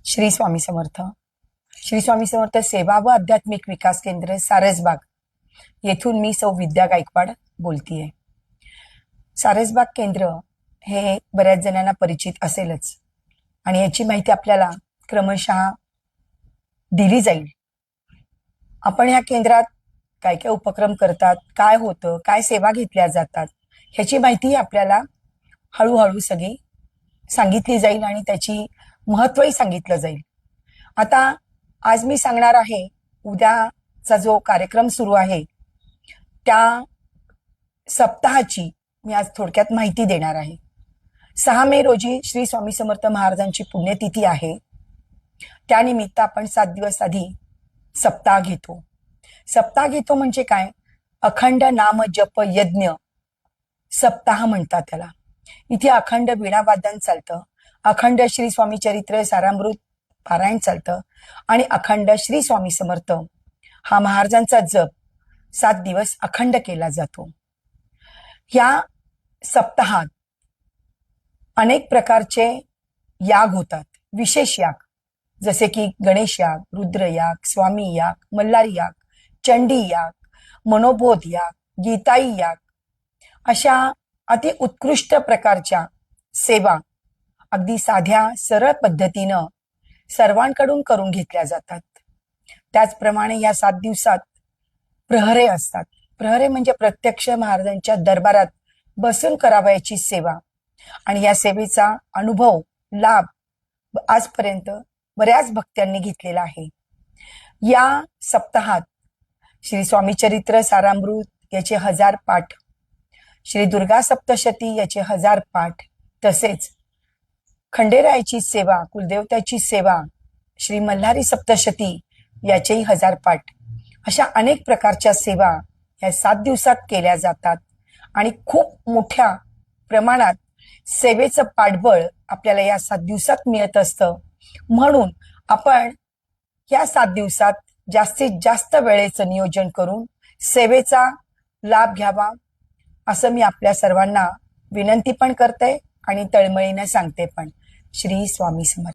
श्री स्वामी समर्थ. श्री स्वामी समर्थ सेवा व आध्यात्मिक विकास केंद्र सारसबाग येथून मी सौ विद्या गायकवाड बोलतीये. सारसबाग केंद्र हे बऱ्याच जणांना परिचित असेलच आणि याची माहिती आपल्याला क्रमशः दिली जाईल. आपण या केंद्रात काय काय उपक्रम करतात, काय होतं, काय सेवा घेतल्या जातात ह्याची माहिती आपल्याला हळूहळू सगळी सांगितली जाईल आणि त्याची महत्वही सांगितलं जाईल. आता आज मी सांगणार आहे, उद्याचा जो कार्यक्रम सुरू आहे त्या सप्ताहाची मी आज थोडक्यात माहिती देणार आहे. 6 मे रोजी श्री स्वामी समर्थ महाराजांची पुण्यतिथी आहे. त्यानिमित्त आपण 7 दिवस आधी सप्ताह घेतो. सप्ताह घेतो म्हणजे काय? अखंड नाम जप यज्ञ सप्ताह म्हणतात त्याला. इथे अखंड वीणावादन चालतं, अखंड श्री स्वामी चरित्र सारामृत पारायण चालतं आणि अखंड श्री स्वामी समर्थ हा महाराजांचा जप 7 दिवस अखंड केला जातो. या सप्ताहात अनेक प्रकारचे याग होतात, विशेष याग जसे की गणेश याग, रुद्र याग, स्वामी याग, मल्हारी याग, चंडी याग, मनोबोध याग, गीताई याग अशा अति उत्कृष्ट प्रकारच्या सेवा अगदी साध्या सरळ पद्धतीनं सर्वांकडून करून घेतल्या जातात. त्याचप्रमाणे या 7 दिवसात प्रहरे असतात. प्रहरे म्हणजे प्रत्यक्ष महाराजांच्या दरबारात बसून करावयाची सेवा आणि या सेवेचा अनुभव लाभ आजपर्यंत बऱ्याच भक्तांनी घेतलेला आहे. या सप्ताहात श्री स्वामी चरित्र सारामृत याचे 1000 पाठ, श्री दुर्गा सप्तशती याचे 1000 पाठ, तसेच खंडेरायाची सेवा, कुलदेवताची सेवा, श्री मल्हारी सप्तशती याचेही 1000 पाठ, अशा अनेक प्रकारच्या सेवा या 7 दिवसात केल्या जातात आणि खूप मोठ्या प्रमाणात सेवेचं पाठबळ आपल्याला या 7 दिवसात मिळत असतं. म्हणून आपण या 7 दिवसात जास्तीत जास्त वेळेचं नियोजन करून सेवेचा लाभ घ्यावा असं मी आपल्या सर्वांना विनंती पण करते आणि तळमळीने सांगते पण. श्री स्वामी समर्थ.